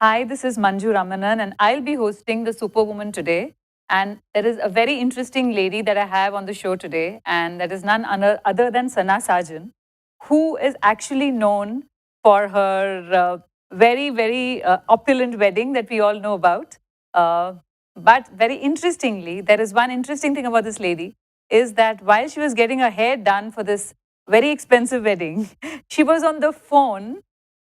Hi, this is Manju Ramanan, and I'll be hosting the Superwoman today. And there is a very interesting lady that I have on the show today, and that is none other than Sana Sajan, who is actually known for her very opulent wedding that we all know about. Uh, but very interestingly, there is one interesting thing about this lady is that while she was getting her hair done for this very expensive wedding, she was on the phone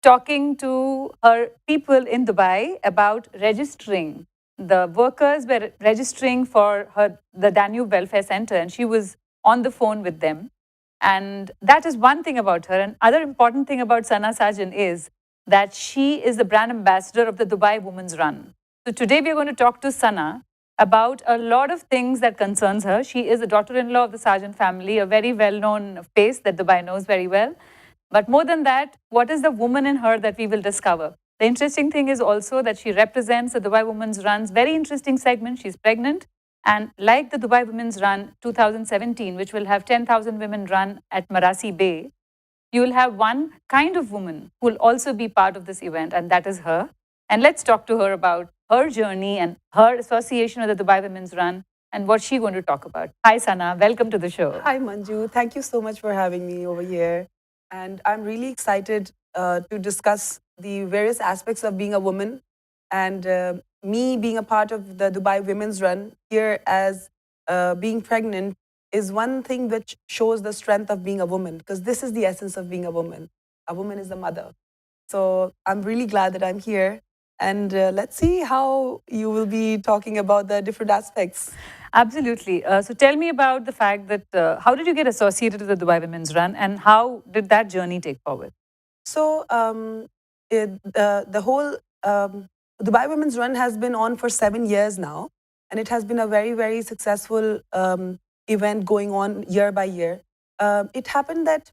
talking to her people in Dubai about registering. The workers were registering for the Danube Welfare Center, and she was on the phone with them. And that is one thing about her. And other important thing about Sana Sajan is that she is the brand ambassador of the Dubai Women's Run. So today we are going to talk to Sana about a lot of things that concerns her. She is the daughter-in-law of the Sajan family, a very well-known face that Dubai knows very well. But more than that, what is the woman in her that we will discover? The interesting thing is also that she represents the Dubai Women's Run's very interesting segment. She's pregnant. And like the Dubai Women's Run 2017, which will have 10,000 women run at Marasi Bay, you will have one kind of woman who will also be part of this event, and that is her. And let's talk to her about her journey and her association with the Dubai Women's Run and what she's going to talk about. Hi, Sana. Welcome to the show. Hi, Manju. Thank you so much for having me over here. And I'm really excited to discuss the various aspects of being a woman and me being a part of the Dubai Women's Run here as being pregnant is one thing which shows the strength of being a woman because this is the essence of being a woman. A woman is a mother. So I'm really glad that I'm here. And let's see how you will be talking about the different aspects. Absolutely. So tell me about the fact that how did you get associated with the Dubai Women's Run and how did that journey take forward? So the whole Dubai Women's Run has been on for 7 years now, and it has been a very successful event going on year by year. It happened that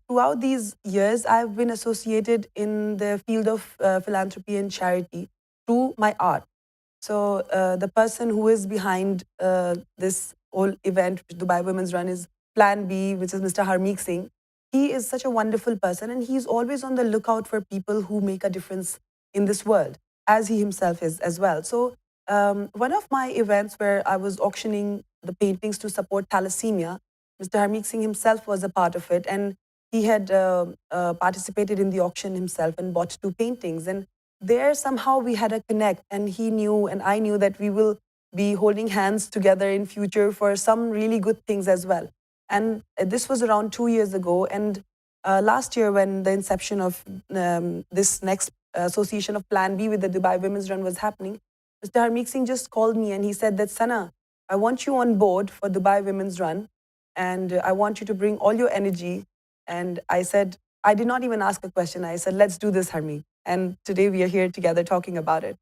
throughout these years, I've been associated in the field of philanthropy and charity through my art. So the person who is behind this whole event, Dubai Women's Run, is Plan B, which is Mr. Harmeek Singh. He is such a wonderful person, and he's always on the lookout for people who make a difference in this world, as he himself is as well. So one of my events where I was auctioning the paintings to support thalassemia, Mr. Harmeek Singh himself was a part of it, and he had participated in the auction himself and bought two paintings. And there somehow we had a connect, and he knew and I knew that we will be holding hands together in future for some really good things as well. And this was around 2 years ago. And last year, when the inception of this next association of Plan B with the Dubai Women's Run was happening, Mr. Harmeek Singh just called me and he said that, Sana, I want you on board for Dubai Women's Run, and I want you to bring all your energy. And I said, I did not even ask a question. I said, let's do this, Harmeek. And today we are here together talking about it.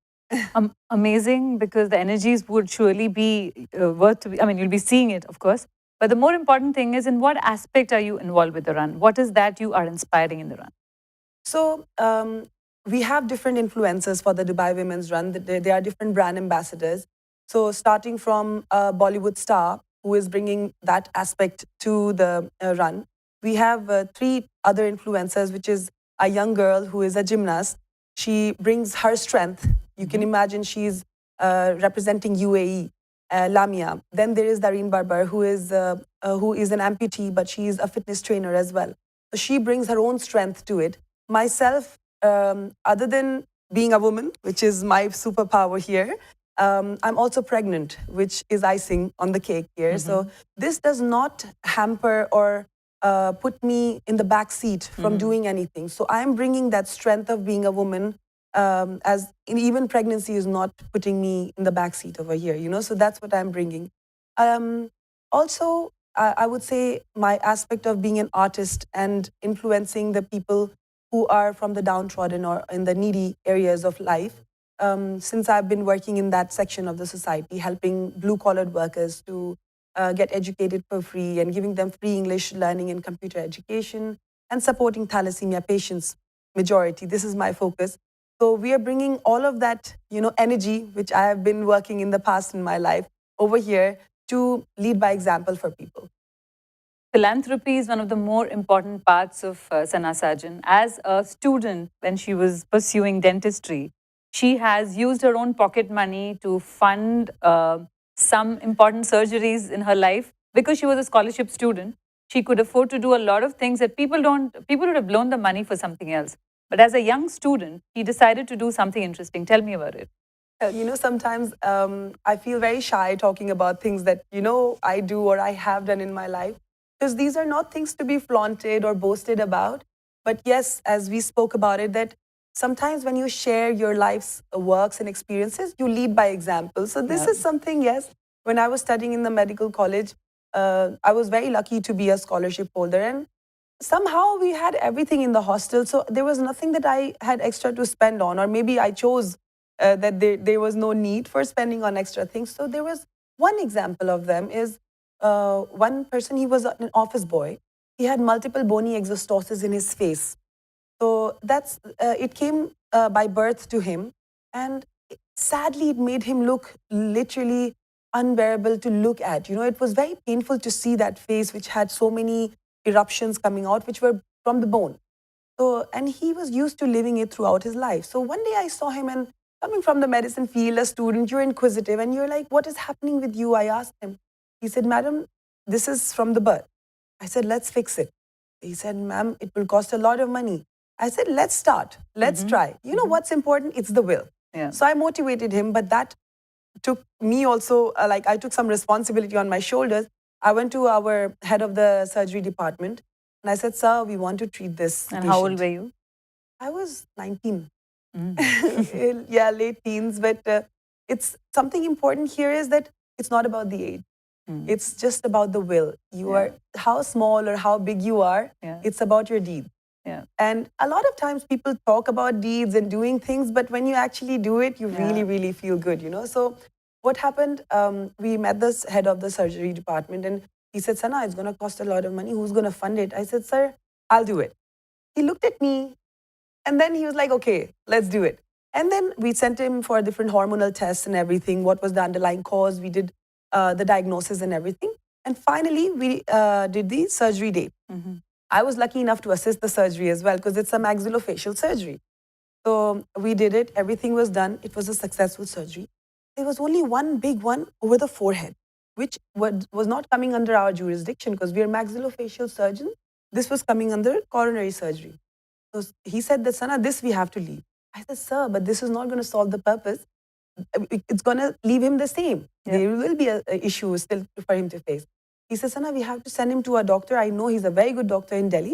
Amazing, because the energies would surely be worth to be, I mean, you'll be seeing it, of course. But the more important thing is, in what aspect are you involved with the run? What is that you are inspiring in the run? So we have different influencers for the Dubai Women's Run. They are different brand ambassadors. So starting from a Bollywood star who is bringing that aspect to the run. We have three other influencers, which is a young girl who is a gymnast. She brings her strength. You can imagine she's representing UAE, Lamia. Then there is Dareen Barber, who is an amputee, but she is a fitness trainer as well. So she brings her own strength to it. Myself, other than being a woman, which is my superpower here, I'm also pregnant, which is icing on the cake here. So this does not hamper or put me in the back seat from doing anything. So I'm bringing that strength of being a woman, as even pregnancy is not putting me in the back seat over here, so that's what I'm bringing. Also, I would say my aspect of being an artist and influencing the people who are from the downtrodden or in the needy areas of life. Since I've been working in that section of the society, helping blue-collared workers to get educated for free and giving them free English learning and computer education and supporting thalassemia patients, majority. This is my focus. So we are bringing all of that, energy, which I have been working in the past in my life, over here to lead by example for people. Philanthropy is one of the more important parts of Sana Sajan. As a student, when she was pursuing dentistry, She has used her own pocket money to fund some important surgeries in her life because she was a scholarship student. She could afford to do a lot of things that people don't. People would have blown the money for something else. But as a young student, he decided to do something interesting. Tell me about it. Sometimes I feel very shy talking about things that, I do or I have done in my life, because these are not things to be flaunted or boasted about. But yes, as we spoke about it, that sometimes when you share your life's works and experiences, you lead by example. So this is something, yes, when I was studying in the medical college, I was very lucky to be a scholarship holder. And somehow we had everything in the hostel, so there was nothing that I had extra to spend on, or maybe I chose that there was no need for spending on extra things. So there was one example of them is one person, he was an office boy. He had multiple bony exostosis in his face. So that's it came by birth to him, and sadly, it made him look literally unbearable to look at. It was very painful to see that face, which had so many eruptions coming out, which were from the bone. So, and he was used to living it throughout his life. So one day I saw him, and coming from the medicine field, a student, you're inquisitive, and you're like, "What is happening with you?" I asked him. He said, "Madam, this is from the birth." I said, "Let's fix it." He said, "Ma'am, it will cost a lot of money." I said, "Let's start. Let's try. You know what's important? It's the will." Yeah. So I motivated him, but that took me also, like I took some responsibility on my shoulders. I went to our head of the surgery department and I said, "Sir, we want to treat this And patient." how old were you? I was 19. Yeah, late teens. But it's something important here is that it's not about the age. It's just about the will. You are how small or how big you are. It's about your deed. Yeah. And a lot of times people talk about deeds and doing things, but when you actually do it, you really, really feel good. So what happened? We met this head of the surgery department, and he said, "Sana, it's going to cost a lot of money. Who's going to fund it?" I said, "Sir, I'll do it." He looked at me, and then he was like, "Okay, let's do it." And then we sent him for different hormonal tests and everything. What was the underlying cause? We did the diagnosis and everything. And finally, we did the surgery date. I was lucky enough to assist the surgery as well, because it's a maxillofacial surgery. So we did it. Everything was done. It was a successful surgery. There was only one big one over the forehead, which was not coming under our jurisdiction because we are maxillofacial surgeons. This was coming under coronary surgery. So he said that, "Sana, this we have to leave." I said, "Sir, but this is not going to solve the purpose. It's going to leave him the same. There will be a issue still for him to face." He says, "Sana, we have to send him to a doctor. I know he's a very good doctor in Delhi,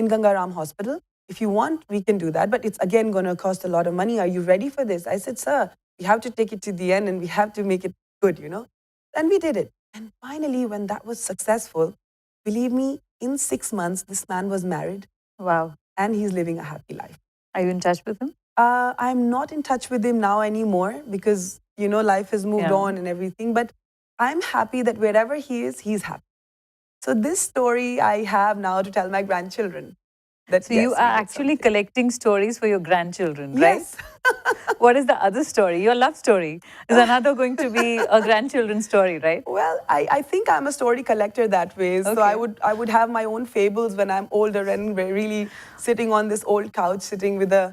in Gangaram Hospital. If you want, we can do that. But it's again going to cost a lot of money. Are you ready for this?" I said, "Sir, we have to take it to the end and we have to make it good. And we did it. And finally, when that was successful, believe me, in 6 months, this man was married. Wow. And he's living a happy life. Are you in touch with him? I'm not in touch with him now anymore because, life has moved on and everything. But I'm happy that wherever he is, he's happy. So this story I have now to tell my grandchildren. So you are actually collecting stories for your grandchildren, right? Yes. What is the other story? Your love story is another going to be a grandchildren's story, right? Well, I think I'm a story collector that way. So I would have my own fables when I'm older and really sitting on this old couch, sitting with a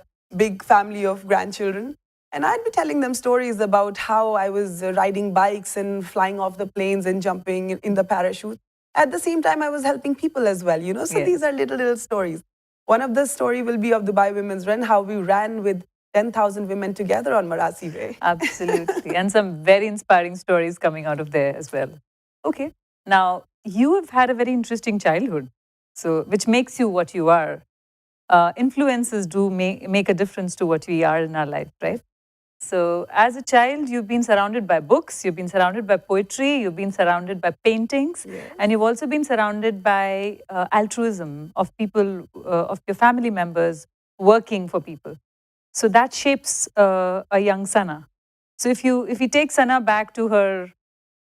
big family of grandchildren. And I'd be telling them stories about how I was riding bikes and flying off the planes and jumping in the parachute. At the same time, I was helping people as well. So these are little stories. One of the story will be of Dubai Women's Run, how we ran with 10,000 women together on Marasi Way. Absolutely. And some very inspiring stories coming out of there as well. Okay. Now, you have had a very interesting childhood, so which makes you what you are. Influences do make a difference to what we are in our life, right? So, as a child, you've been surrounded by books, you've been surrounded by poetry, you've been surrounded by paintings, and you've also been surrounded by altruism of people, of your family members working for people. So that shapes a young Sana. So if you take Sana back to her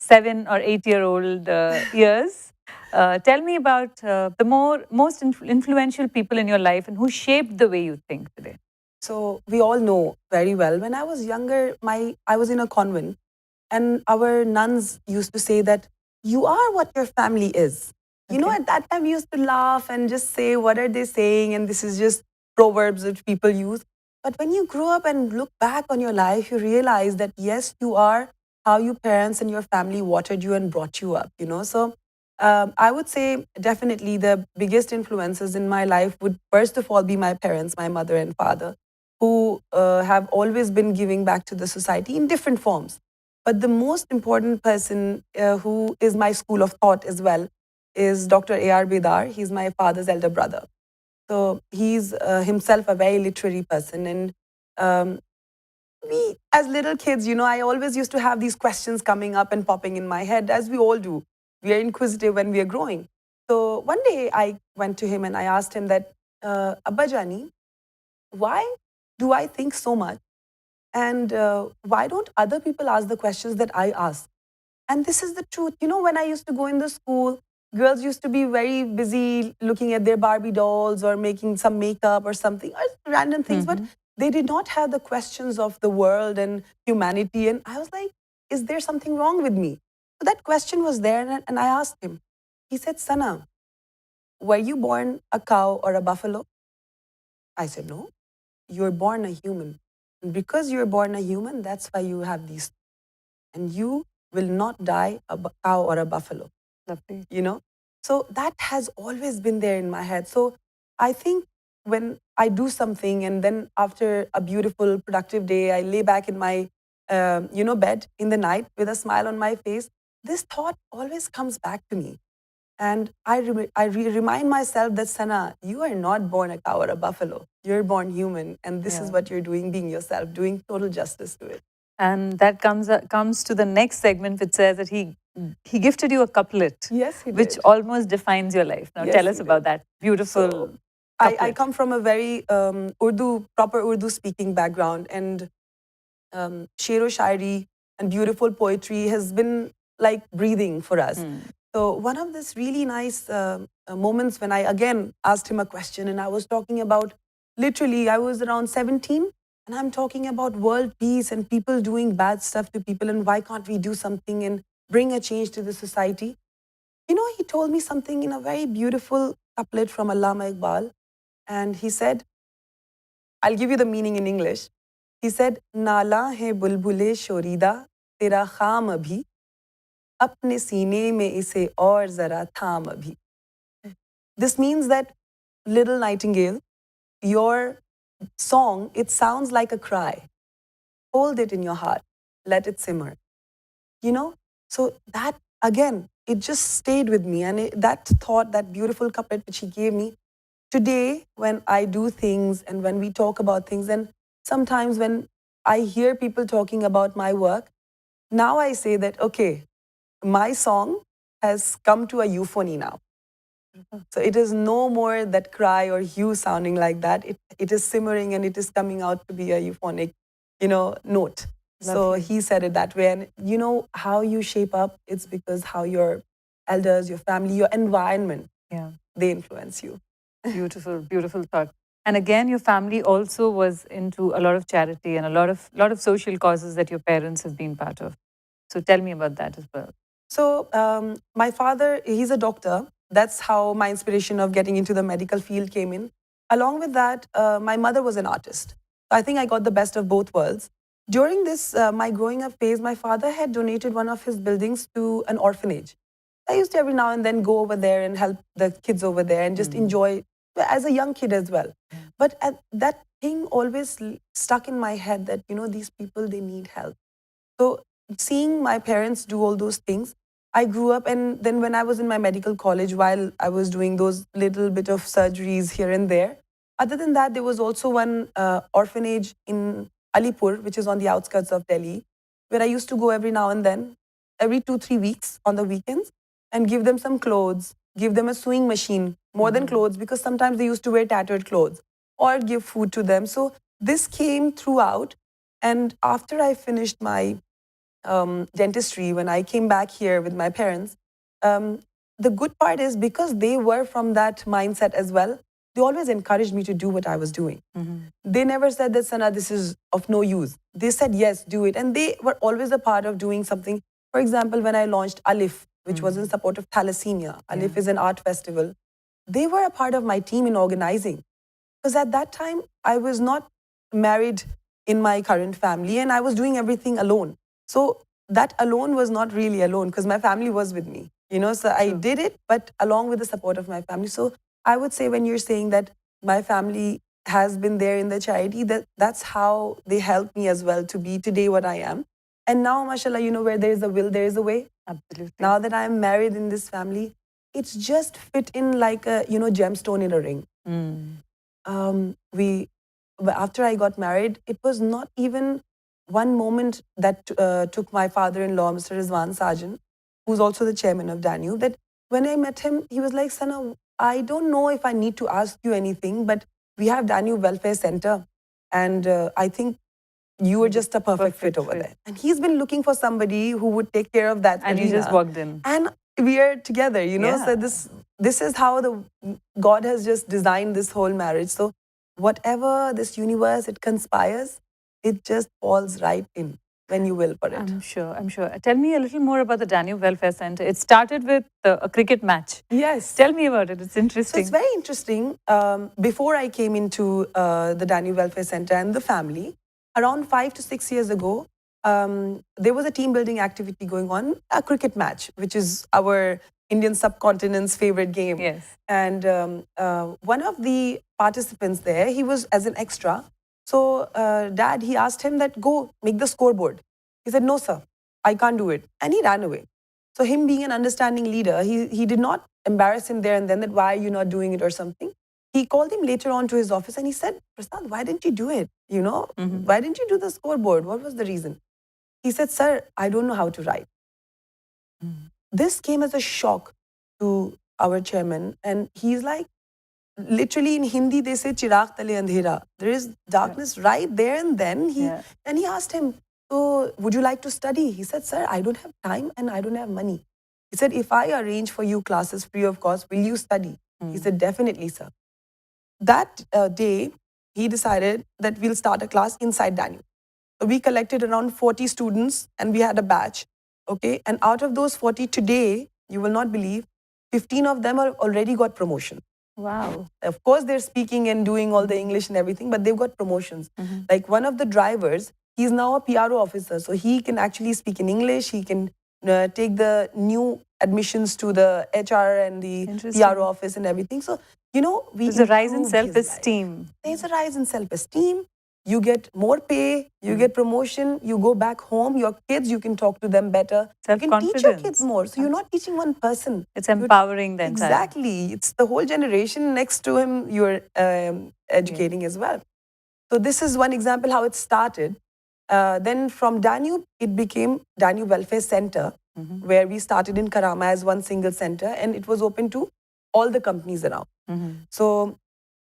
7 or 8-year-old years, tell me about the most influential people in your life and who shaped the way you think today. So we all know very well. When I was younger, I was in a convent, and our nuns used to say that you are what your family is. At that time we used to laugh and just say, what are they saying? And this is just proverbs that people use. But when you grow up and look back on your life, you realize that yes, you are how your parents and your family watered you and brought you up, you know. So I would say definitely the biggest influences in my life would first of all be my parents, my mother and father, who have always been giving back to the society in different forms. But the most important person who is my school of thought as well is Dr. A.R. Bedar. He's my father's elder brother. So he's himself a very literary person. And um, we, as little kids, you know, I always used to have these questions coming up and popping in my head, as we all do. We are inquisitive when we are growing. So one day I went to him and I asked him that, Abba Jani, why do I think so much? And why don't other people ask the questions that I ask? And this is the truth. You know, when I used to go in the school, girls used to be very busy looking at their Barbie dolls or making some makeup or something, or random things, but they did not have the questions of the world and humanity. And I was like, is there something wrong with me? So that question was there, and I asked him. He said, Sana, were you born a cow or a buffalo? I said, no, you're born a human. And because you're born a human, that's why you have these, and you will not die a cow or a buffalo. Lovely. You know? So that has always been there in my head. So I think when I do something and then after a beautiful, productive day, I lay back in my, bed in the night with a smile on my face, this thought always comes back to me. And I remind myself that, Sana, you are not born a cow or a buffalo. You're born human. And this is what you're doing, being yourself, doing total justice to it. And that comes to the next segment, which says that he gifted you a couplet. Yes, he which did. almost defines your life. Now Yes, tell us he about did. that beautiful. So, I couplet. come from a very proper Urdu speaking background, and shero shairi and beautiful poetry has been like breathing for us. So one of this really nice moments when I again asked him a question, and I was talking about, literally, I was around 17, and I'm talking about world peace and people doing bad stuff to people, and why can't we do something and bring a change to the society? You know, he told me something in a very beautiful couplet from Allama Iqbal, and he said, I'll give you the meaning in English. He said, नाला है बुलबुले शोरीदा तेरा खाम अभी अपने सीने में इसे और जरा थाम अभी. This means that, little nightingale, your song, it sounds like a cry. Hold it in your heart. Let it simmer. You know? So that, again, it just stayed with me. And that thought, that beautiful couplet which he gave me, today, when I do things and when we talk about things, and sometimes when I hear people talking about my work, now I say that, okay, my song has come to a euphony now. So it is no more that cry or hue sounding like that. It is simmering and it is coming out to be a euphonic, note. So Lovely. he said it that way. And you know how you shape up? It's because how your elders, your family, your environment, they influence you. Beautiful, beautiful thought. And again, your family also was into a lot of charity and a lot of social causes that your parents have been part of. So tell me about that as well. So my father, he's a doctor. That's how my inspiration of getting into the medical field came in. Along with that, my mother was an artist. I think I got the best of both worlds. During this, my growing up phase, my father had donated one of his buildings to an orphanage. I used to every now and then go over there and help the kids over there and just enjoy as a young kid as well. But that thing always stuck in my head that, these people, they need help. So seeing my parents do all those things, I grew up, and then when I was in my medical college, while I was doing those little bit of surgeries here and there, other than that, there was also one orphanage in Alipur, which is on the outskirts of Delhi, where I used to go every now and then, every 2-3 weeks on the weekends, and give them some clothes, give them a sewing machine, more than clothes, because sometimes they used to wear tattered clothes, or give food to them. So this came throughout. And after I finished my dentistry, when I came back here with my parents, the good part is because they were from that mindset as well, they always encouraged me to do what I was doing. They never said that, Sana, this is of no use. They said, yes, do it. And they were always a part of doing something. For example, when I launched Alif, which was in support of thalassemia, Alif is an art festival, they were a part of my team in organizing. Because at that time, I was not married in my current family and I was doing everything alone. So that alone was not really alone because my family was with me, so I did it, but along with the support of my family. So I would say when you're saying that my family has been there in the charity, that's how they helped me as well to be today what I am. And now, mashallah, where there is a will, there is a way. Absolutely. Now that I'm married in this family, it's just fit in like a, gemstone in a ring. After I got married, it was not even one moment that took my father-in-law, Mr. Rizwan Sajan, who's also the chairman of Danube, that when I met him, he was like, Sana, I don't know if I need to ask you anything, but we have Danube Welfare Center. And I think you were just a perfect fit over there. And he's been looking for somebody who would take care of that. And arena. he just walked in. And we are together, So this is how God has just designed this whole marriage. So whatever this universe, it conspires, it just falls right in when you will for it. I'm sure. Tell me a little more about the Danube Welfare Center. It started with a cricket match. Yes. Tell me about it. It's interesting. So it's very interesting. Before I came into the Danube Welfare Center and the family, around 5 to 6 years ago, there was a team building activity going on, a cricket match, which is our Indian subcontinent's favorite game. Yes. And one of the participants there, he was as an extra. So dad, he asked him that, go make the scoreboard. He said, no, sir, I can't do it. And he ran away. So him being an understanding leader, he did not embarrass him there and then that why are you not doing it or something. He called him later on to his office and he said, Prasad, why didn't you do it? Why didn't you do the scoreboard? What was the reason? He said, sir, I don't know how to write. This came as a shock to our chairman. And he's like, literally in Hindi, they say, Chirag tale andhera. There is darkness right there and then. And he asked him, so would you like to study? He said, sir, I don't have time and I don't have money. He said, if I arrange for you classes free of cost, will you study? He said, definitely, sir. That day, he decided that we'll start a class inside Danube. So we collected around 40 students and we had a batch. Okay. And out of those 40 today, you will not believe, 15 of them are already got promotion. Wow. Of course, they're speaking and doing all the English and everything, but they've got promotions. Like one of the drivers, he's now a PRO officer. So he can actually speak in English. He can take the new admissions to the HR and the PRO office and everything. So, there's a rise in self-esteem. There's a rise in self-esteem. You get more pay, you get promotion, you go back home, your kids, you can talk to them better. You can teach your kids more. So you're not teaching one person. It's empowering the entire. Exactly. It's the whole generation next to him you're educating as well. So this is one example how it started. Then from Danube, it became Danube Welfare Center, where we started in Karama as one single center and it was open to all the companies around. So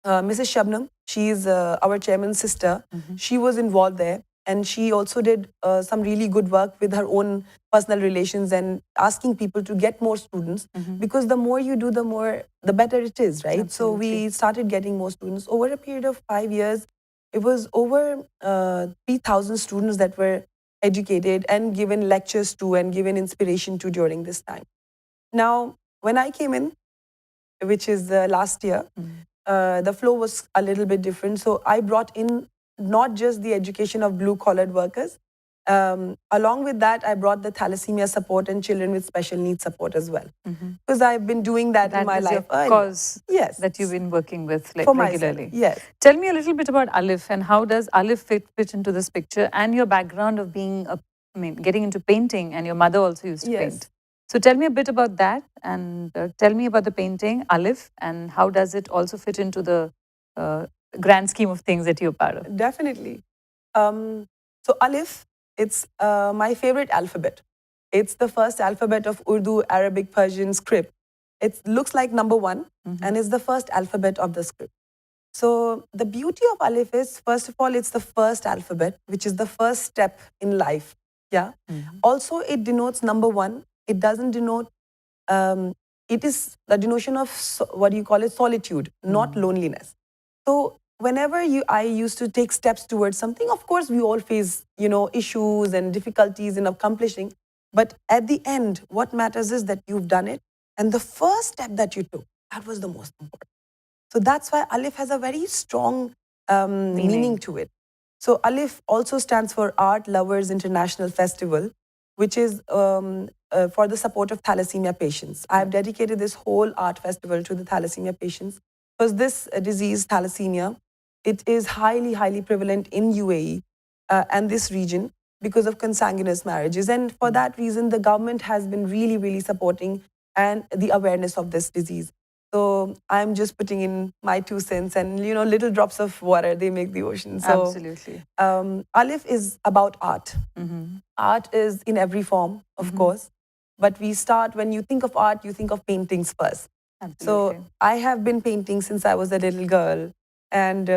Mrs. Shabnam, she's our chairman's sister. She was involved there and she also did some really good work with her own personal relations and asking people to get more students because the more you do, the better it is, right? Absolutely. So we started getting more students. Over a period of 5 years, it was over 3,000 students that were educated and given lectures to and given inspiration to during this time. Now, when I came in, which is last year, the flow was a little bit different. So I brought in not just the education of blue-collared workers. Along with that, I brought the thalassemia support and children with special needs support as well. Because I've been doing that in my life. That cause that you've been working with regularly. Myself, yes. Tell me a little bit about Alif and how does Alif fit into this picture and your background of being, getting into painting and your mother also used to paint. So tell me a bit about that and tell me about the painting, Alif, and how does it also fit into the grand scheme of things that you're part of? Definitely. So Alif, it's my favorite alphabet. It's the first alphabet of Urdu, Arabic, Persian script. It looks like number 1 and it's the first alphabet of the script. So the beauty of Alif is, first of all, it's the first alphabet, which is the first step in life. Yeah. Also, it denotes number 1. It doesn't denote, it is the denotion of, solitude, not loneliness. So whenever I used to take steps towards something, of course, we all face, issues and difficulties in accomplishing. But at the end, what matters is that you've done it. And the first step that you took, that was the most important. So that's why Alif has a very strong meaning to it. So ALIF also stands for Art Lovers International Festival, which is for the support of thalassemia patients. I have dedicated this whole art festival to the thalassemia patients because this disease, thalassemia, it is highly, highly prevalent in UAE and this region because of consanguineous marriages. And for that reason, the government has been really, really supporting and the awareness of this disease. So I'm just putting in my 2 cents, and little drops of water, they make the ocean. So Absolutely. Alif is about art. Art is in every form, of course, but we start, when you think of art, you think of paintings first. Absolutely. So I have been painting since I was a little girl, and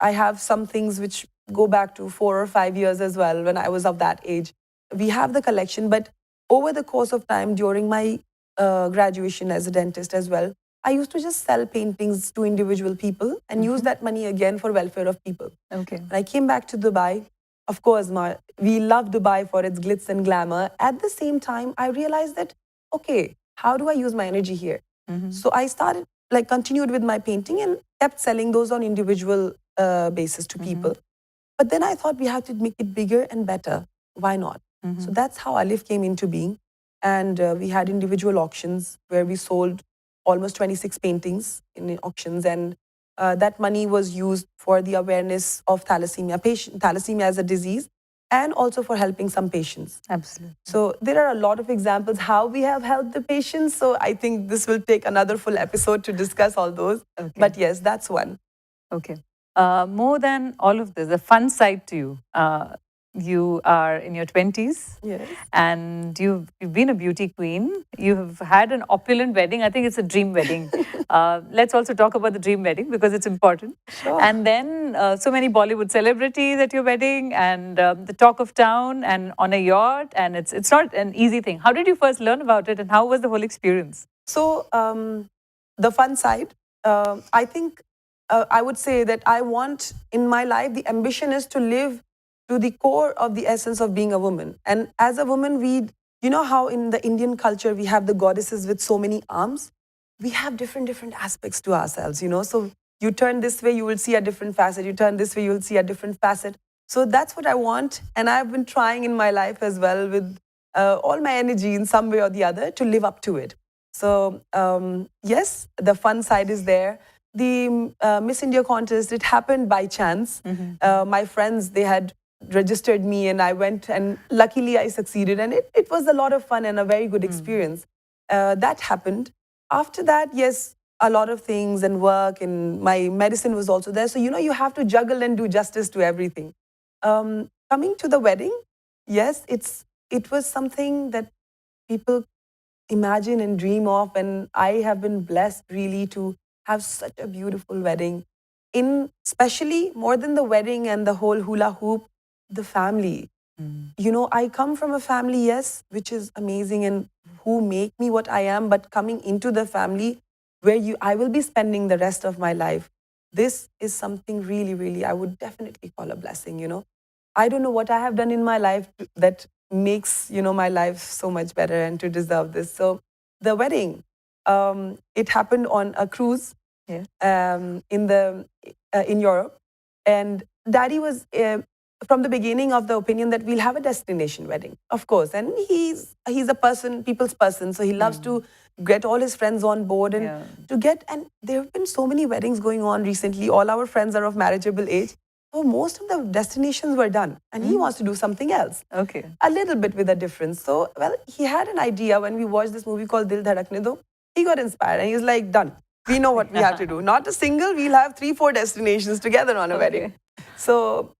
I have some things which go back to 4 or 5 years as well when I was of that age. We have the collection, but over the course of time during my graduation as a dentist as well, I used to just sell paintings to individual people and use that money again for welfare of people. Okay. When I came back to Dubai, of course, we love Dubai for its glitz and glamour. At the same time, I realized that, okay, how do I use my energy here? So I started, continued with my painting and kept selling those on individual basis to people. But then I thought we have to make it bigger and better. Why not? So that's how Alif came into being. And we had individual auctions where we sold almost 26 paintings in auctions. And that money was used for the awareness of thalassemia as a disease, and also for helping some patients. Absolutely. So there are a lot of examples how we have helped the patients. So I think this will take another full episode to discuss all those. Okay. But yes, that's one. Okay. More than all of this, the fun side to you. You are in your 20s. Yes. And you've been a beauty queen. You've had an opulent wedding. I think it's a dream wedding. Let's also talk about the dream wedding because it's important. Sure. And then so many Bollywood celebrities at your wedding, and the talk of town, and on a yacht. And it's not an easy thing. How did you first learn about it, and how was the whole experience? So the fun side, I think I would say that I want in my life, the ambition is to live to the core of the essence of being a woman. And as a woman, you know how in the Indian culture we have the goddesses with so many arms? We have different aspects to ourselves, So you turn this way, you will see a different facet. You turn this way, you will see a different facet. So that's what I want. And I've been trying in my life as well with all my energy in some way or the other to live up to it. So yes, the fun side is there. The Miss India contest, it happened by chance. My friends, they had registered me and I went, and luckily I succeeded, and it was a lot of fun and a very good experience. That happened. After that, yes, a lot of things and work, and my medicine was also there. So, you have to juggle and do justice to everything. Coming to the wedding, yes, it was something that people imagine and dream of, and I have been blessed really to have such a beautiful wedding. In especially more than the wedding and the whole hula hoop, the family. I come from a family, yes, which is amazing and who make me what I am, but coming into the family where I will be spending the rest of my life, this is something really, really, I would definitely call a blessing. I don't know what I have done in my life that makes, my life so much better and to deserve this. So the wedding, it happened on a cruise in Europe. And Daddy was from the beginning of the opinion that we'll have a destination wedding, of course. And he's a people's person, so he loves to get all his friends on board and and there have been so many weddings going on recently. All our friends are of marriageable age. So most of the destinations were done, and he wants to do something else. Okay. A little bit with a difference. So, well, he had an idea when we watched this movie called Dil Dhadakne Do. He got inspired and he's like, done. We know what we have to do. Not a single, we'll have 3-4 destinations together on a wedding. So,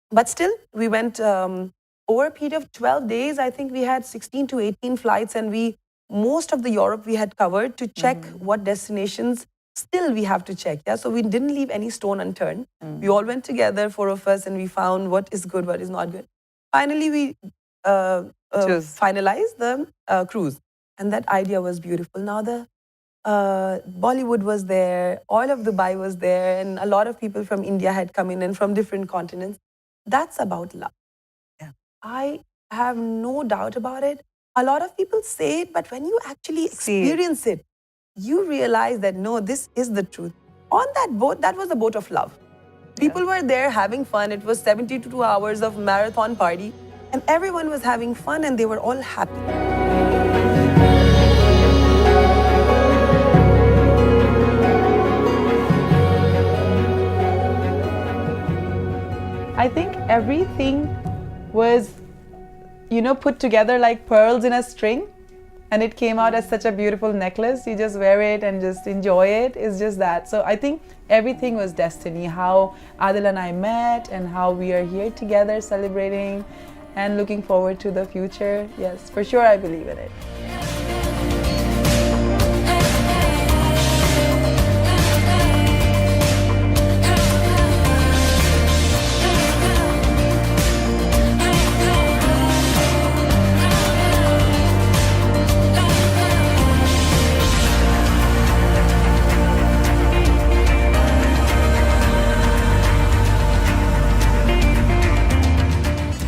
but still, we went over a period of 12 days. I think we had 16 to 18 flights, and most of the Europe we had covered to check what destinations still we have to check. Yeah, so we didn't leave any stone unturned. We all went together, 4 of us, and we found what is good, what is not good. Finally, we finalized the cruise, and that idea was beautiful. Now the Bollywood was there, all of Dubai was there, and a lot of people from India had come in and from different continents. That's about love. Yeah. I have no doubt about it. A lot of people say it, but when you actually experience it, you realize that no, this is the truth. On that boat, that was a boat of love. People were there having fun. It was 72 hours of marathon party, and everyone was having fun, and they were all happy. I think everything was, put together like pearls in a string, and it came out as such a beautiful necklace. You just wear it and just enjoy it. It's just that. So I think everything was destiny. How Adil and I met, and how we are here together celebrating and looking forward to the future. Yes, for sure, I believe in it.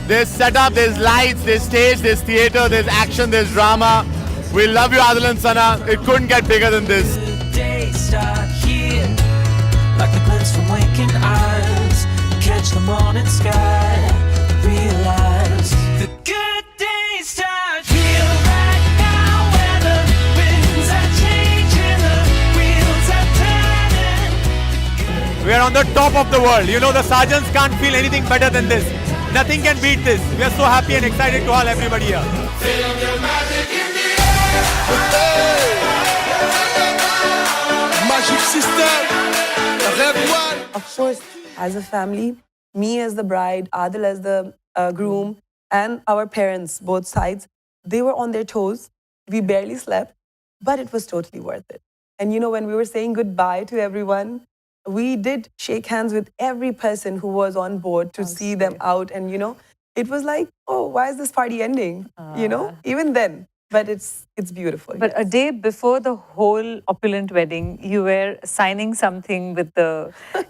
There's setup, there's lights, there's stage, there's theatre, there's action, there's drama. We love you, Adil and Sana. It couldn't get bigger than this. Days start here, like the glints from waking eyes. Catch the morning sky, realize the good days start here right now. Where the winds are changing, the wheels are turning. We are on the top of the world. You know, the Sajans can't feel anything better than this. Nothing can beat this. We are so happy and excited to have everybody here. Magic system, Red One. Of course, as a family, me as the bride, Adil as the groom, and our parents, both sides, they were on their toes. We barely slept, but it was totally worth it. And when we were saying goodbye to everyone, we did shake hands with every person who was on board to see them out. And, it was like, oh, why is this party ending? Even then. But it's beautiful. But yes. a day before the whole opulent wedding, you were signing something with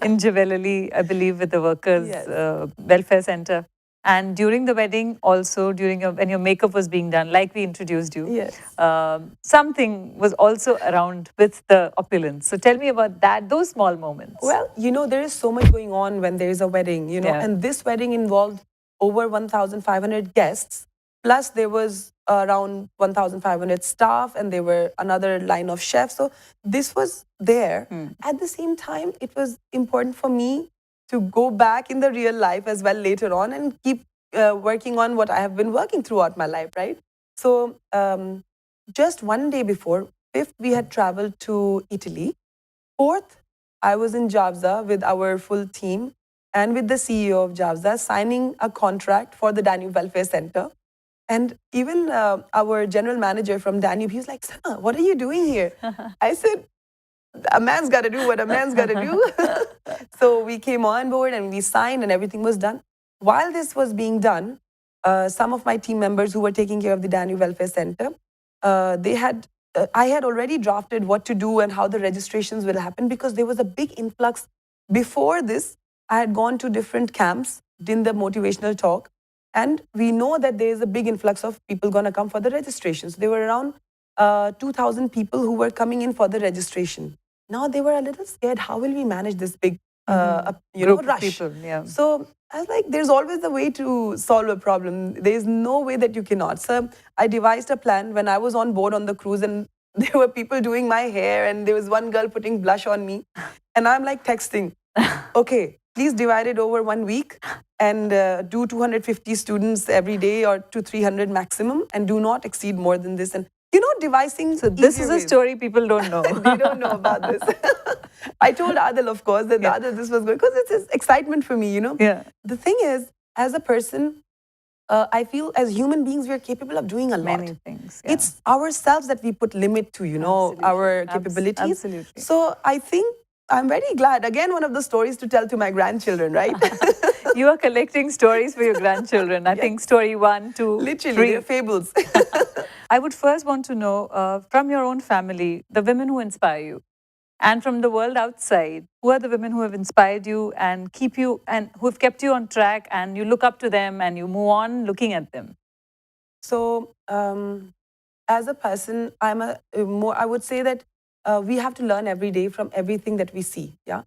in Jewelry, I believe, with the Workers' Yes. Welfare Center. And during the wedding, also when your makeup was being done, like we introduced you, Yes. something was also around with the opulence. So tell me about those small moments. Well, there is so much going on when there is a wedding, Yeah. and this wedding involved over 1,500 guests. Plus, there was around 1,500 staff, and there were another line of chefs. So this was there. At the same time, it was important for me to go back in the real life as well later on and keep working on what I have been working throughout my life, right? So just one day before, 5th, we had traveled to Italy. 4th, I was in Javza with our full team and with the CEO of Javza signing a contract for the Danube Welfare Center. And even our general manager from Danube, he was like, Sana, what are you doing here? I said, a man's got to do what a man's got to do. So we came on board and we signed and everything was done. While this was being done, some of my team members who were taking care of the Danube Welfare Center, I had already drafted what to do and how the registrations will happen, because there was a big influx. Before this, I had gone to different camps, did the motivational talk, and we know that there is a big influx of people going to come for the registrations. There were around 2,000 people who were coming in for the registration. Now they were a little scared. How will we manage this big Group of rush? people, yeah. So I was like, there's always a way to solve a problem. There's no way that you cannot. So I devised a plan when I was on board on the cruise, and there were people doing my hair, and there was one girl putting blush on me. And I'm like texting, okay, please divide it over 1 week and do 250 students every day, or to 300 maximum, and do not exceed more than this. And devising. So this easier is a ways. story people don't know. They don't know about this. I told Adil, of course, that Adil, this was good, because it's excitement for me, Yeah. The thing is, as a person, I feel as human beings, we are capable of doing a lot. Many things. Yeah. It's ourselves that we put limit to, Absolutely. our capabilities. Absolutely. So I think I'm very glad. Again, one of the stories to tell to my grandchildren, right? You are collecting stories for your grandchildren. I think story 1, 2, Literally, 3. they're fables. I would first want to know from your own family, the women who inspire you, and from the world outside, who are the women who have inspired you and keep you, and who have kept you on track, and you look up to them and you move on looking at them. So, as a person, I would say that we have to learn every day from everything that we see. Yeah.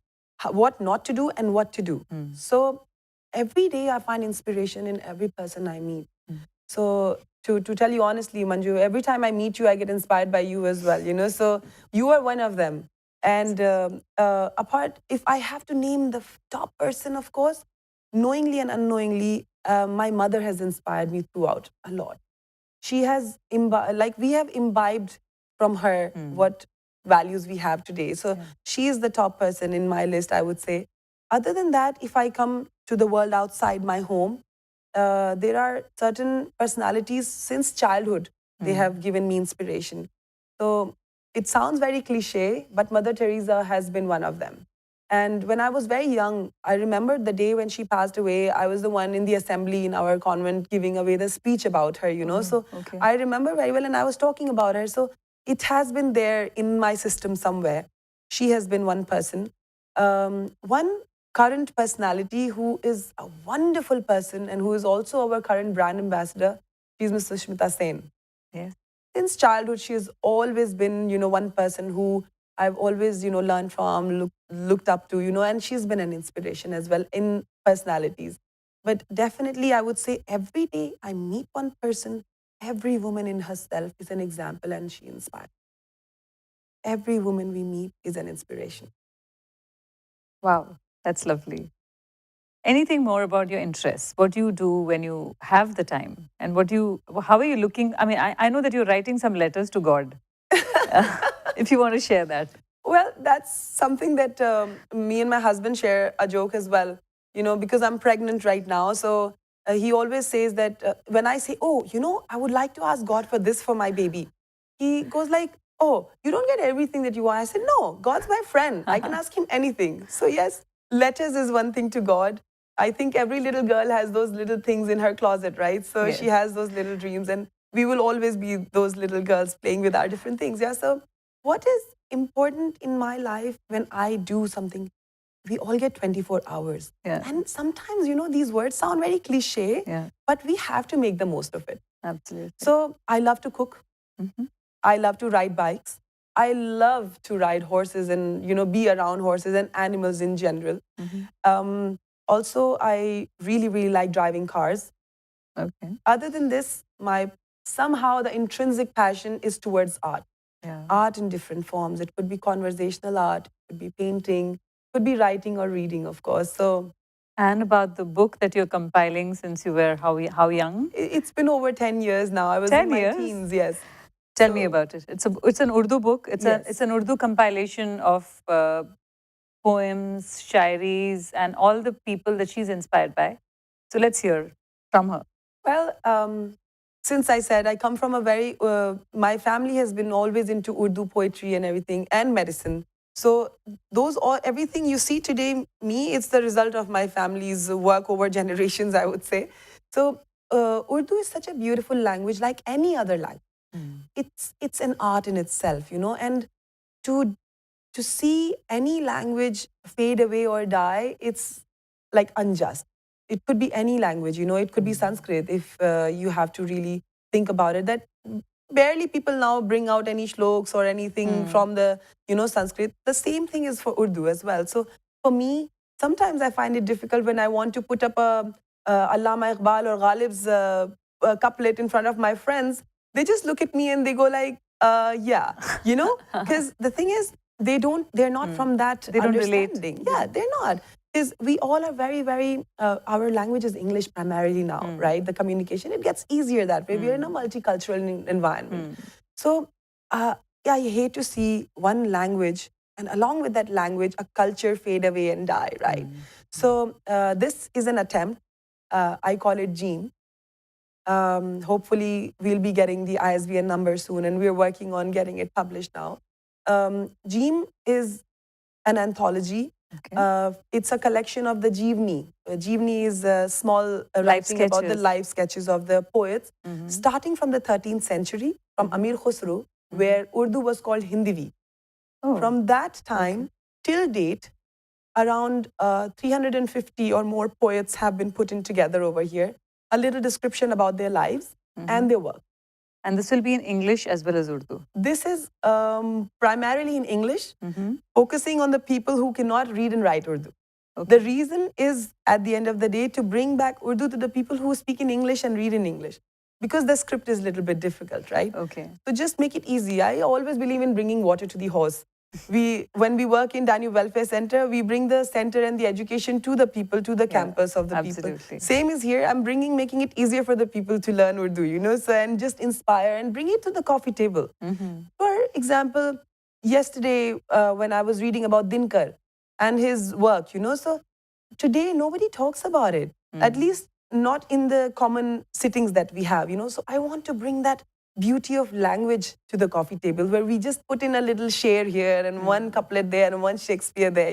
what not to do and what to do. So every day I find inspiration in every person I meet. So to tell you honestly, Manju, every time I meet you, I get inspired by you as well. So you are one of them. And apart, if I have to name the top person, of course, knowingly and unknowingly, my mother has inspired me throughout a lot. She has we have imbibed from her what values we have today. So she is the top person in my list, I would say. Other than that, if I come to the world outside my home, there are certain personalities since childhood. They have given me inspiration. So it sounds very cliche, but Mother Teresa has been one of them. And when I was very young, I remember the day when she passed away. I was the one in the assembly in our convent giving away the speech about her. So okay. I remember very well, and I was talking about her. So it has been there in my system somewhere. She has been one person. One current personality who is a wonderful person and who is also our current brand ambassador, she's Ms. Sushmita Sen. Yes. Since childhood, she has always been, one person who I've always, learned from, looked up to, and she's been an inspiration as well in personalities. But definitely, I would say every day I meet one person, every woman in herself is an example and she inspires. Every woman we meet is an inspiration. Wow, that's lovely. Anything more about your interests? What do you do when you have the time? And how are you looking? I mean, I know that you're writing some letters to God. If you want to share that. Well, that's something that me and my husband share a joke as well, because I'm pregnant right now. So he always says that when I say, oh, I would like to ask God for this for my baby, he goes like, oh, you don't get everything that you want. I said, no, God's my friend. I can ask him anything. So yes, letters is one thing to God. I think every little girl has those little things in her closet, right? So Yes. she has those little dreams, and we will always be those little girls playing with our different things. Yeah. So what is important in my life when I do something? We all get 24 hours. Yeah. And sometimes, these words sound very cliche, Yeah. but we have to make the most of it. Absolutely. So I love to cook. Mhm. I love to ride bikes. I love to ride horses and, be around horses and animals in general. Also, I really, really like driving cars. Okay. Other than this, somehow the intrinsic passion is towards art. Yeah. Art in different forms. It could be conversational art, it could be painting, could be writing or reading, of course. So And about the book that you're compiling since you were how young? it's been over 10 years now. I was 10 in my years? teens, yes. Tell me So- about it. It's an Urdu book. Yes. It's an Urdu compilation of poems, shairis, and all the people that she's inspired by. So let's hear from her. Well, since I said I come from my family has been always into Urdu poetry and everything and medicine. So everything you see today, it's the result of my family's work over generations, I would say. So Urdu is such a beautiful language, like any other language. It's an art in itself, and to see any language fade away or die, it's like unjust. It could be any language, it could be Sanskrit if you have to really think about it. That barely people now bring out any shloks or anything from the, Sanskrit. The same thing is for Urdu as well. So for me, sometimes I find it difficult when I want to put up a Allama Iqbal or Ghalib's a couplet in front of my friends. They just look at me and they go like, yeah, because the thing is, they're not from that They don't relate. understanding. Yeah, they're not. Because we all are very, very, our language is English primarily now, right? The communication, it gets easier that way. We're in a multicultural environment. So, yeah, I hate to see one language and along with that language, a culture fade away and die, right? So, this is an attempt. I call it GEAM. Hopefully, we'll be getting the ISBN number soon, and we're working on getting it published now. GEAM is an anthology. Okay. It's a collection of the Jeevni. Jeevni is a small writing about the sketches. life sketches of the poets, starting from the 13th century, from Amir Khusro, where Urdu was called Hindivi. Oh. From that time till date, around 350 or more poets have been put in together over here. A little description about their lives and their work. And this will be in English as well as Urdu. This is primarily in English, Mm-hmm. focusing on the people who cannot read and write Urdu. Okay. The reason is, at the end of the day, to bring back Urdu to the people who speak in English and read in English. Because the script is a little bit difficult, right? Okay. So just make it easy. I always believe in bringing water to the horse. When we work in Danube Welfare Center, we bring the center and the education to the people, to the campus of the absolutely. people. Same is here. I'm making it easier for the people to learn Urdu, so, and just inspire and bring it to the coffee table. For example, yesterday when I was reading about Dinkar and his work, so today nobody talks about it, at least not in the common sittings that we have, so I want to bring that beauty of language to the coffee table, where we just put in a little share here and one couplet there and one Shakespeare there,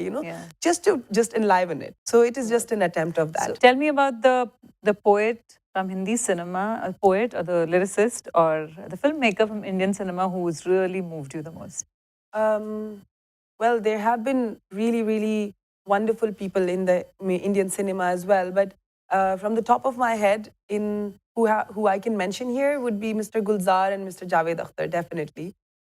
just to enliven it. So it is just an attempt of that. So tell me about the poet from Hindi cinema, a poet or the lyricist or the filmmaker from Indian cinema who's really moved you the most. Well, there have been really, really wonderful people in the Indian cinema as well, but from the top of my head, who I can mention here would be Mr. Gulzar and Mr. Javed Akhtar, definitely.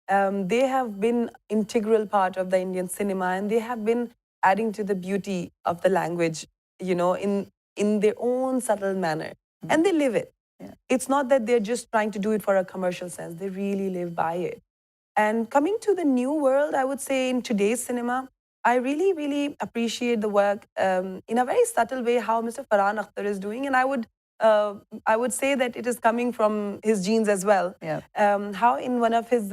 They have been integral part of the Indian cinema, and they have been adding to the beauty of the language, in their own subtle manner. And they live it. Yeah. It's not that they're just trying to do it for a commercial sense. They really live by it. And coming to the new world, I would say in today's cinema, I really, really appreciate the work in a very subtle way how Mr. Farhan Akhtar is doing, and I would say that it is coming from his genes as well. Yeah. How in one of his